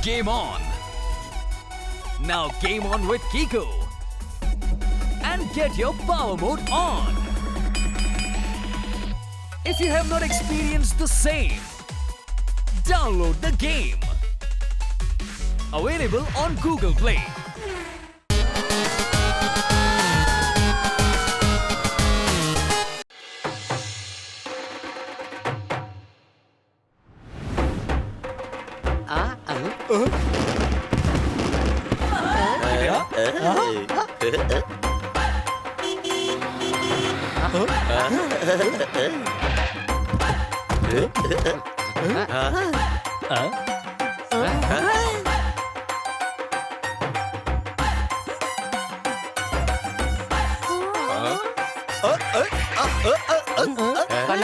Game on! Now game on with Kiko and get your power mode on. If you have not experienced the same, download the game. Available on Google Play.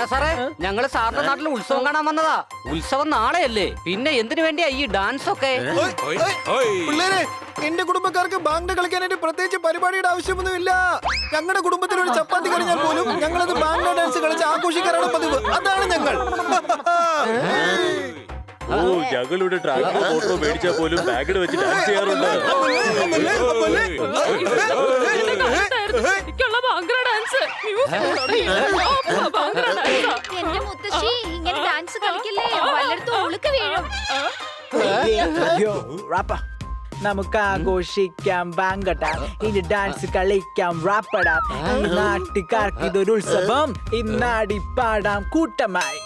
സാറേ, ഞങ്ങള് സാറിന്റെ നാട്ടിൽ ഉത്സവം കാണാൻ വന്നതാ. ഉത്സവം നാളെയല്ലേ, പിന്നെ എന്തിനു വേണ്ടിയാ ഈ ഡാൻസ് ഒക്കെ? പിള്ളേരെ, എന്റെ കുടുംബക്കാർക്ക് ബാങ്ക് കളിക്കാനായിട്ട് പ്രത്യേകിച്ച് പരിപാടിയുടെ ആവശ്യമൊന്നുമില്ല. ഞങ്ങളുടെ കുടുംബത്തിൽ ഒരു ചപ്പാത്തി കഴിഞ്ഞാൽ പോലും ഞങ്ങളത് ബാങ്ക് ഡാൻസ് കളിച്ച് ആഘോഷിക്കാറാണ് പതിവ്. അതാണ് ഞങ്ങൾ. ഓ, ഞങ്ങളുടെ ട്രാക്കിന്റെ ഫോട്ടോ മേടിച്ചാൽ പോലും ബാഗിൽ വെച്ച് ഡാൻസ് ചെയ്യാറുണ്ട്. എന്റെ മുത്തശ്ശി ഇങ്ങനെ ഡാൻസ് കളിക്കില്ലേ, പലയിടത്തും ഉളുക്ക് വീഴും. നമുക്ക് ആഘോഷിക്കാം ബാങ്കട്ടാ, ഇനി ഡാൻസ് കളിക്കാം റാപ്പടാ. നാട്ടുകാർക്ക് ഇതൊരു ഉത്സവം, ഇന്നാടി പാടാം കൂട്ടമായി.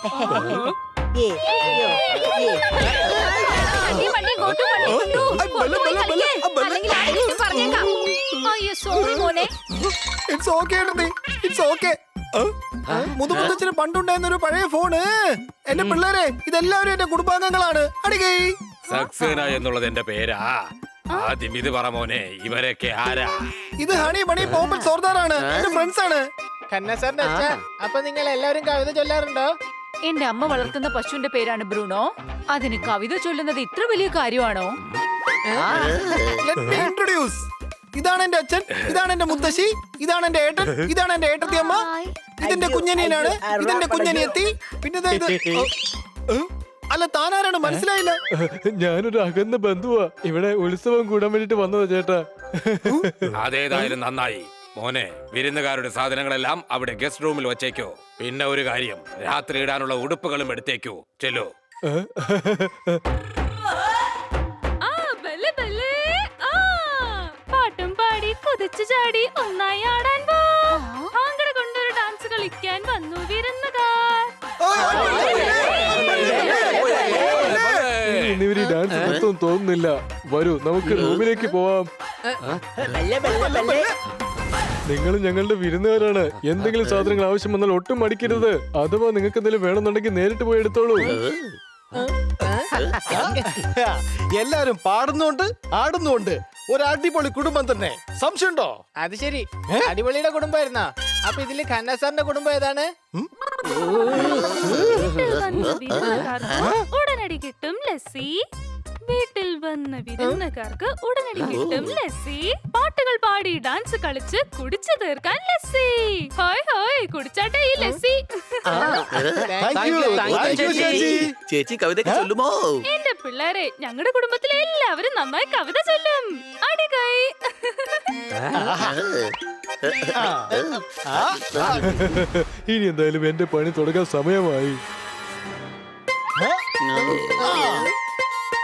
മുതുമുത്തച്ഛന് പണ്ടുണ്ടായിരുന്ന ഒരു പഴയ ഫോണ്. എന്റെ പിള്ളേരെ, ഇതെല്ലാവരും എന്റെ കുടുംബാംഗങ്ങളാണ്. അടികൈ സക്സേന എന്നുള്ളത് എന്റെ പേരാ. ആദ്യം ഇത് പറ മോനെ, ഇവരൊക്കെ ആരാ? ഇത് ഹണി മണി പോപ്പൽ സോർദാറാണ്, എന്റെ ഫ്രണ്ട്സ് ആണ്. കന്നസാറിന്റെ അച്ഛാ, അപ്പൊ നിങ്ങൾ എല്ലാവരും കവിത ചൊല്ലാറുണ്ടോ? എന്റെ അമ്മ വളർത്തുന്ന പശുവിന്റെ പേരാണ് ബ്രൂണോ. അതിന് കവിത ചൊല്ലുന്നത് ഇത്ര വലിയ കാര്യമാണോ? Let me introduce. ഇതാണ് എന്റെ അച്ഛൻ, ഇതാണ് എന്റെ മുത്തശ്ശി, ഇതാണ് എന്റെ ഏട്ടൻ, ഇതാണ് എന്റെ ഏട്ടത്തിയമ്മ, ഇതെന്റെ കുഞ്ഞനിയനാണ്, ഇതെന്റെ കുഞ്ഞനിയെത്തി, പിന്നെ അല്ല താനാരാണ് മനസ്സിലായില്ല? ഞാനൊരു അകന്ന ബന്ധുവാ, ഇവിടെ ഉത്സവം കൂടാൻ വേണ്ടിട്ട് വന്നതാ ചേട്ടാ. അതേതായാലും നന്നായി മോനെ. വിരുന്നുകാരുടെ സാധനങ്ങളെല്ലാം അവിടെ ഗസ്റ്റ് റൂമിൽ വച്ചേക്കോ. പിന്നെ ഒരു കാര്യം, രാത്രി ഇടാനുള്ള ഉടുപ്പുകളും എടുത്തേക്കോ. ചെല്ലോ. പാട്ടും പാടി കുതിച്ചു ചാടി ഒന്നായി ആടാൻ പോ. ആങ്കട കൊണ്ടൊരു ഡാൻസ് കളിക്കാൻ വന്നു വിരുന്നുകാർ. ഇന്നിവര് ഡാൻസ് മൊത്തം തോന്നുന്നില്ല. വരൂ, നമുക്ക് റൂമിലേക്ക് പോവാം. നിങ്ങൾ ഞങ്ങളുടെ വിരുന്നുകാരാണ്. എന്തെങ്കിലും സാധനങ്ങൾ ആവശ്യം വന്നാൽ ഒട്ടും മടിക്കരുത്. അഥവാ നിങ്ങൾക്ക് എന്തെങ്കിലും വേണമെന്നുണ്ടെങ്കിൽ നേരിട്ട് പോയി എടുത്തോളൂ. എല്ലാരും പാടുന്നുണ്ട്, ആടുന്നുണ്ട്. ഒരു അടിപൊളി കുടുംബം തന്നെ. സംശയമുണ്ടോ? അത് ശരി, അടിപൊളിയുടെ കുടുംബമായിരുന്നാ. അപ്പൊ ഇതില് കന്നസാറിന്റെ കുടുംബം ഏതാണ്? ഉടനടി കിട്ടും ലസ്സി. വീട്ടിൽ വന്ന വിരുന്നുകാർക്ക് ഉടനടി കിട്ടും ലസ്സി. പാട്ടുകൾ പാടി ഡാൻസ് കളിച്ച് കുടിച്ചു തീർക്കാൻ ലസ്സി. ഹോയ് ഹോയ്, കുടിച്ചാട്ടെ ഈ ലസ്സി. ചേച്ചി കവിത ചൊല്ലുമോ? എന്റെ പിള്ളേരെ, ഞങ്ങളുടെ കുടുംബത്തിലെ എല്ലാവരും നന്നായി കവിത ചൊല്ലും. അടികൈ. ഇനി എന്തായാലും എന്റെ പണി തുടങ്ങാൻ സമയമായി.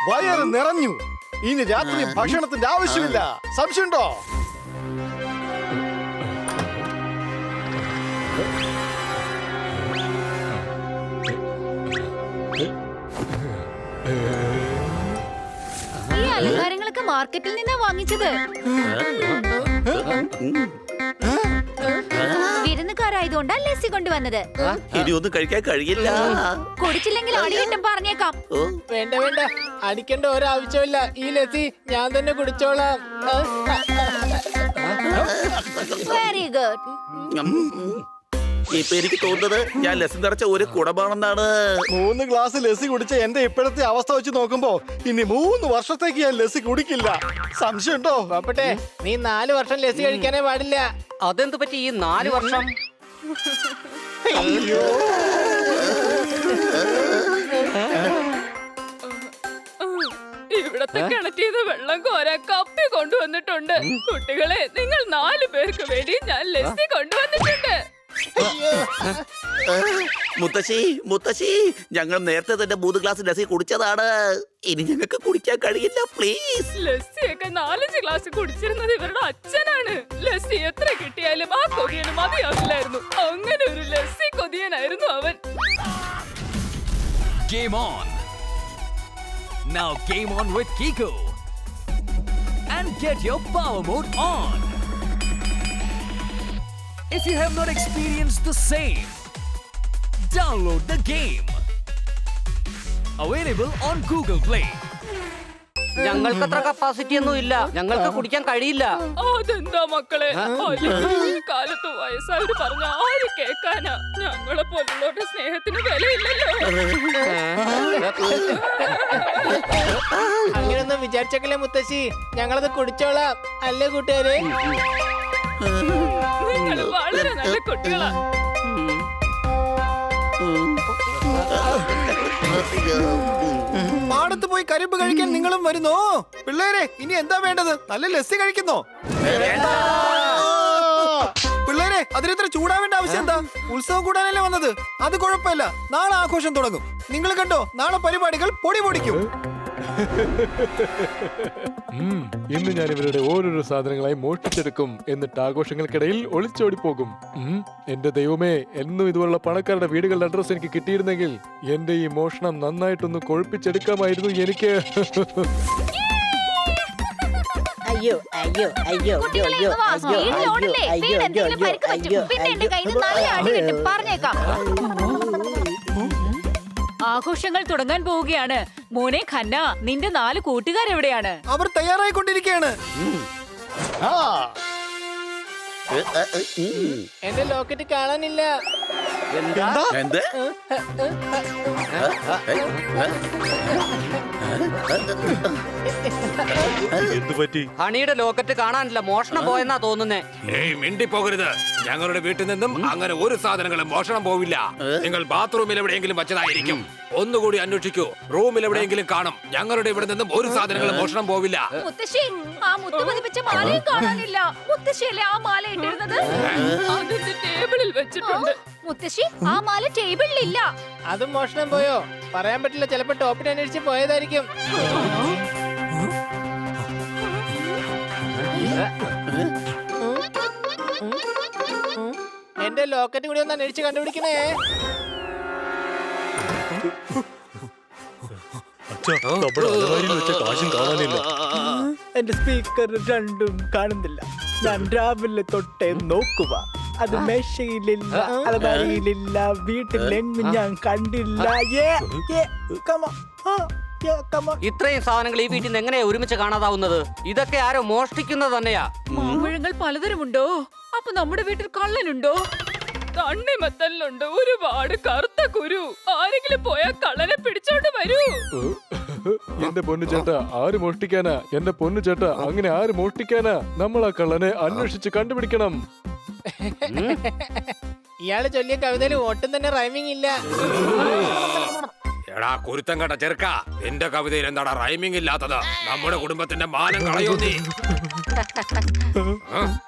വയറ് നിറഞ്ഞു, ഇനി രാത്രി ഭക്ഷണത്തിന്റെ ആവശ്യമില്ല. സംശയമുണ്ടോ? ഈ അലങ്കാരങ്ങളൊക്കെ മാർക്കറ്റിൽ നിന്നാ വാങ്ങിച്ചത്. വിരുന്നുകാരായതുകൊണ്ടാ ലസ്സി കൊണ്ടുവന്നത്. ഇനി ഒന്നും കഴിക്കാൻ കഴിയില്ല. കുടിച്ചില്ലെങ്കിൽ അടിയിട്ടും പറഞ്ഞേക്കാം. വേണ്ട വേണ്ട, അടിക്കേണ്ട ഒരാവശ്യമില്ല. ഈ ലസ്സി ഞാൻ തന്നെ കുടിച്ചോളാം. Very good. ഇപ്പൊ എനിക്ക് തോന്നുന്നത് ഞാൻ ലസ്സി നിറച്ച ഒരു കുടമാണെന്നാണ്. 3 ഗ്ലാസ് ലസ്സി കുടിച്ച എന്റെ ഇപ്പോഴത്തെ അവസ്ഥ വെച്ച് നോക്കുമ്പോ ഇനി 3 വർഷത്തേക്ക് ഞാൻ ലസ്സി കുടിക്കില്ല. സംശയമുണ്ടോ? പാപ്പട്ടെ, നീ 4 വർഷം ലസ്സി കഴിക്കാനേ പാടില്ല. അതെന്ത് പറ്റി ഈ 4 വർഷം? ഇവിടത്തെ കിണറ്റിന്ന് വെള്ളം കോരാൻ കപ്പി കൊണ്ടുവന്നിട്ടുണ്ട്. കുട്ടികളെ, നിങ്ങൾ 4 പേർക്ക് വേണ്ടി ഞാൻ ലസ്സി കൊണ്ടുവന്നിട്ടുണ്ട്. മുത്തശ്ശി മുത്തശ്ശി, ഞങ്ങൾ നേരത്തെ തന്നെ 3 ഗ്ലാസ് ലസ്സി കുടിച്ചതാണ്. ഇനി ഞങ്ങൾക്ക് കുടിക്കാൻ കഴിയില്ല, പ്ലീസ്. ലസ്സിയൊക്കെ 4-5 ഗ്ലാസ് കുടിച്ചിരുന്നത് ഇവരുടെ അച്ഛനാണ്. ലസ്സി എത്ര കിട്ടിയാലും ആ കൊതിയന് മതിയാവില്ലായിരുന്നു. അങ്ങനെ ഒരു ലസ്സി കൊതിയനായിരുന്നു അവൻ. Game on! Now game on with Kiko. And get your power mode on! If you have not experienced the same, download the game. Available on Google Play. ഞങ്ങൾക്ക് അത്ര കപ്പാസിറ്റി ഒന്നും ഇല്ല, ഞങ്ങൾക്ക് കുടിക്കാൻ കഴിയില്ല. അതെന്താ മക്കളെ, അല്ലെങ്കിൽ ഈ കാലത്ത് വയസ്സായിട്ട് പറഞ്ഞ ആര് കേക്കാനാ? ഞങ്ങളെ പോലുള്ളവരുടെ സ്നേഹത്തിന് വിലയില്ലല്ലോ. അങ്ങനെയൊന്നും വിചാരിച്ചേക്കല്ലേ മുത്തശ്ശി, ഞങ്ങളത് കുടിച്ചോളാം, അല്ലേ കൂട്ടുകാരെ? നിങ്ങൾ വളരെ നല്ല കുട്ടികളാ. പാടത്ത് പോയി കരിമ്പ് കഴിക്കാൻ നിങ്ങളും വരുന്നോ? പിള്ളേരെ, ഇനി എന്താ വേണ്ടത്? നല്ല ലസ്സി കഴിക്കുന്നോ? പിള്ളേരെ, അതിനിത്ര ചൂടാവേണ്ട ആവശ്യം എന്താ? ഉത്സവം കൂടാനല്ലേ വന്നത്? അത് കുഴപ്പമില്ല, നാളെ ആഘോഷം തുടങ്ങും. നിങ്ങൾ കണ്ടോ, നാളെ പരിപാടികൾ പൊടി പൊടിക്കും. ഇന്ന് ഞാൻ ഇവരുടെ ഓരോരോ സാധനങ്ങളായി മോഷ്ടിച്ചെടുക്കും, എന്നിട്ട് ആഘോഷങ്ങൾക്കിടയിൽ ഒളിച്ചോടി പോകും. എന്റെ ദൈവമേ, എന്നും ഇതുപോലുള്ള പണക്കാരുടെ വീടുകളുടെ അഡ്രസ് എനിക്ക് കിട്ടിയിരുന്നെങ്കിൽ എന്റെ ഈ മോഷണം നന്നായിട്ടൊന്ന് കൊഴുപ്പിച്ചെടുക്കാമായിരുന്നു എനിക്ക്. അയ്യോ അയ്യോ അയ്യോ അയ്യോ അയ്യോ അയ്യോ അയ്യോ ആഘോഷങ്ങൾ തുടങ്ങാൻ പോവുകയാണ്. മോനെ ഖന്ന, നിന്റെ 4 കൂട്ടുകാരെവിടെയാണ്? അവർ തയ്യാറായിക്കൊണ്ടിരിക്കുകയാണ്. എന്റെ ലോക്കറ്റ് കാണാനില്ല. എന്ത്? ഹണിയുടെ ലോക്കറ്റ് കാണാനില്ല, മോഷണം പോയെന്നാ തോന്നുന്നേ. ഏയ്, മിണ്ടി പോകരുത്. ഞങ്ങളുടെ വീട്ടിൽ നിന്നും അങ്ങനെ ഒരു സാധനങ്ങളും മോഷണം പോവില്ല. നിങ്ങൾ ബാത്റൂമിൽ എവിടെയെങ്കിലും വച്ചതായിരിക്കും. ഒന്നുകൂടി അന്വേഷിക്കൂ, റൂമിൽ എവിടെയെങ്കിലും കാണും. ഞങ്ങളുടെ ഇവിടെ നിന്നും ഒരു സാധനങ്ങളും മോഷണം പോവില്ല. മുത്തശ്ശി, ആ മുത്ത് പതിപ്പിച്ച മാലയും കാണാനില്ല. മുത്തശ്ശിയല്ലേ ആ മാല ഇട്ടിരുന്നത്? അതിന്റെ ടേബിളിൽ വെച്ചിട്ടുണ്ട്. മുത്തശ്ശി, ആ മാല ടേബിളിലില്ല. അതും മോഷണം പോയോ? പറയാൻ പറ്റില്ല, ചിലപ്പോ ടോപ്പിനെ അന്വേഷിച്ച് പോയതായിരിക്കും. എന്റെ ലോക്കറ്റ് കൂടി ഒന്ന് അന്വേഷിച്ച് കണ്ടുപിടിക്കണേ. എന്റെ സ്പീക്കർ രണ്ടും കാണുന്നില്ല. ഞാൻ രാവിലെ തൊട്ടേ നോക്കുക. അത് മേശയിലില്ല, അലമാരിയിലില്ല, വീട്ടിലെങ്ങും ഞാൻ കണ്ടില്ല. ഇത്രയും സാധനങ്ങൾ ഈ വീട്ടിൽ നിന്ന് എങ്ങനെയാ ഒരുമിച്ച് കാണാതാവുന്നത്? ഇതൊക്കെ ആരോ മോഷ്ടിക്കുന്നത് തന്നെയാ. മാമ്പഴങ്ങൾ പലതരമുണ്ടോ? അപ്പൊ നമ്മുടെ വീട്ടിൽ കള്ളനുണ്ടോ? തണ്ണിമത്തലിലുണ്ട് ഒരുപാട് കറുത്ത കുരു. ആരെങ്കിലും പോയാ കള്ളനെ പിടിച്ചോണ്ട് വരൂ. എന്റെ പൊന്നു ചേട്ടാ, ആര് മോഷ്ടിക്കാനാ? എന്റെ പൊന്നു ചേട്ടാ, അങ്ങനെ ആര് മോഷ്ടിക്കാനാ? നമ്മൾ ആ കള്ളനെ അന്വേഷിച്ച് കണ്ടുപിടിക്കണം. ഇയാള് ചൊല്ലിയ കവിതയിൽ ഒട്ടും തന്നെ റൈമിംഗ് ഇല്ല. എടാ കുരുത്തം കണ്ട ചെറുക്ക, എന്റെ കവിതയിൽ എന്താടാ റൈമിംഗ് ഇല്ലാത്തത്? നമ്മുടെ കുടുംബത്തിന്റെ മാനം കളയോ നീ?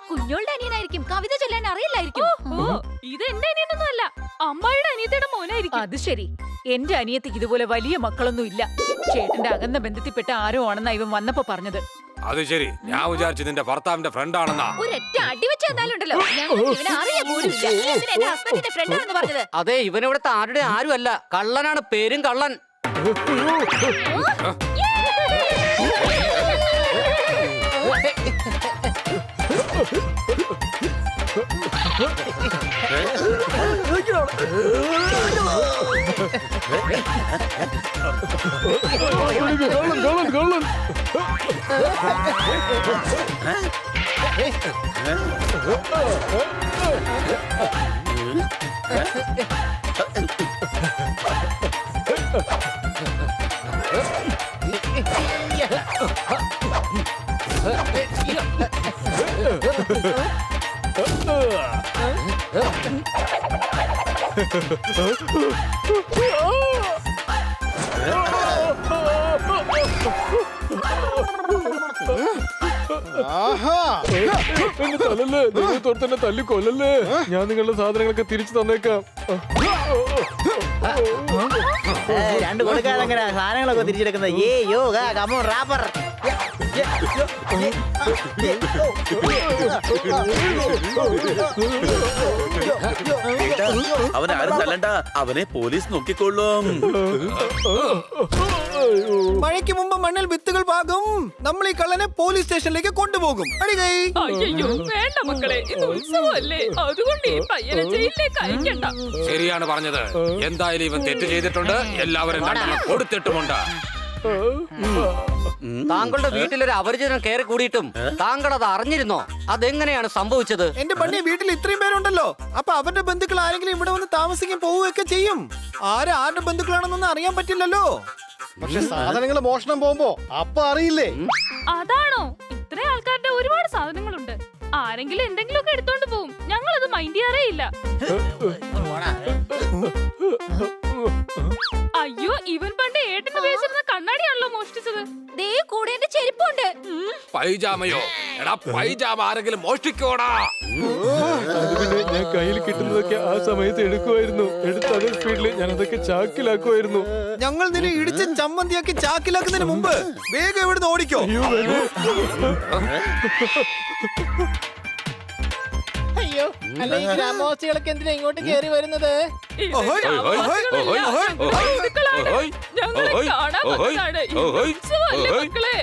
കുഞ്ഞോളുടെ അനിയനായിരിക്കും, കവിത ചൊല്ലാൻ അറിയില്ലായിരിക്കും. ഇത് എന്റെ അനിയനൊന്നും അല്ല, അമ്മായിയുടെ അനിയത്തിയുടെ മോനായിരിക്കും. അത് ശരി. എന്റെ അനിയത്തിക്ക് ഇതുപോലെ വലിയ മക്കളൊന്നും ഇല്ല. ചേട്ടന്റെ അകന്ന ബന്ധത്തിൽപ്പെട്ട ആരോ ആണെന്നാ ഇവൻ വന്നപ്പോ പറഞ്ഞത്. അത് ശരി, ഞാൻ വിചാരിച്ചു നിന്റെ ഭർത്താവിന്റെ ഫ്രണ്ട് ആണെന്നാ. ഒരൊറ്റ അടി വെച്ച് തന്നാലുണ്ടല്ലോ. ഇവനെ അറിയാൻ പോലുമില്ല. എന്തിനാ എന്റെ ഹസ്ബൻഡിന്റെ ഫ്രണ്ടാണെന്ന് പറഞ്ഞത്? അതെ, ഇവനിവിടുത്തെ ആരുടെ ആരും അല്ല, കള്ളനാണ്, പേരും കള്ളൻ. കള്ളൻ. ആഹാ. എന്നെ തല്ലല്ലേ, ദൈവത്തോട് തന്നെ തല്ലി കൊല്ലല്ലേ. ഞാൻ നിങ്ങളുടെ സാധനങ്ങളൊക്കെ തിരിച്ചു തന്നേക്കാം. രണ്ട് കൊടുക്കാതെ എങ്ങനെ സാധനങ്ങളൊക്കെ തിരിച്ചെടുക്കുന്നത്? ഏ യോഗ കമോൺ റാപ്പർ. അവൻ ആരും തല്ലണ്ട, അവനെ പോലീസ് നോക്കിക്കൊള്ളും. മഴയ്ക്ക് മുമ്പ് മണ്ണിൽ വിത്തുകൾ പാകും. നമ്മൾ ഈ കള്ളനെ പോലീസ് സ്റ്റേഷനിലേക്ക് കൊണ്ടുപോകും. അടികൈ. അയ്യോ വേണ്ട മക്കളെ, ഇത് ഉത്സവമല്ലേ, അതുകൊണ്ട് ഈ പയ്യനെ ജയിലിലേക്ക് അയക്കണ്ട. ശരിയാണ് പറഞ്ഞത്. എന്തായാലും ഇവൻ തെറ്റ് ചെയ്തിട്ടുണ്ട്, എല്ലാവരും രണ്ടെണ്ണം കൊടുത്തിട്ടുമുണ്ട്. താങ്കളുടെ വീട്ടിലൊരു അപരിചിതൻ കയറി കൂടിയിട്ടും താങ്കൾ അത് അറിഞ്ഞിരുന്നോ? അതെങ്ങനെയാണ് സംഭവിച്ചത്? എന്റെ പണി വീട്ടിൽ ഇത്രയും പേരുണ്ടല്ലോ. അപ്പൊ അവരുടെ ബന്ധുക്കൾ ആരെങ്കിലും ഇവിടെ വന്ന് താമസിക്കാൻ പോവുകയൊക്കെ ചെയ്യും. ആരുടെ ബന്ധുക്കളാണെന്നൊന്നും അറിയാൻ പറ്റില്ലല്ലോ. പക്ഷെ സാധനങ്ങൾ മോഷണം പോകുമ്പോ അപ്പൊ അറിയില്ലേ? അതാണോ? ഇത്രയും ആൾക്കാരുടെ ഒരുപാട് സാധനങ്ങളുണ്ട്. ആരെങ്കിലും എന്തെങ്കിലുമൊക്കെ എടുത്തോണ്ട് പോവും. ഞങ്ങളത് മൈൻഡ് ചെയ്യാറേ ഇല്ല. അയ്യോ, ഇവൻ പണ്ട് ഏട്ടന് ഉപയോഗിച്ചിരുന്ന കണ്ണാടിയാണല്ലോ മോഷ്ടിച്ചത്. ദേ കൂടെ എന്റെ ചെരുപ്പുണ്ട്. പൈജാമയോ? എടാ പൈജാമ ആരെങ്കിലും മോഷ്ടിക്കോടാ. അത് പിന്നെ ഞാൻ കയ്യിൽ കിട്ടുന്നതൊക്കെ ആ സമയത്ത് എടുക്കുമായിരുന്നു. എടുത്ത് അതേ സ്പീഡിൽ ഞാൻ അതൊക്കെ ചാക്കിലാക്കുമായിരുന്നു. ഞങ്ങൾ നിന്നെ ഇടിച്ച് ചമ്മന്തിയാക്കി ചാക്കിലാക്കുന്നതിന് മുമ്പ് വേഗം ഇവിടുന്ന് ഓടിക്കോ. അയ്യോ, അല്ല ഈ ഗ്രാമവാസികളൊക്കെ എന്തിനാ ഇങ്ങോട്ട് കയറി വരുന്നത്? ഞങ്ങളെ കാണാൻ വന്നതാണ്. ഈ ഉത്സവമല്ലേ മക്കളെ?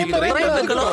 ഇത്രയും ബന്ധുക്കളോ?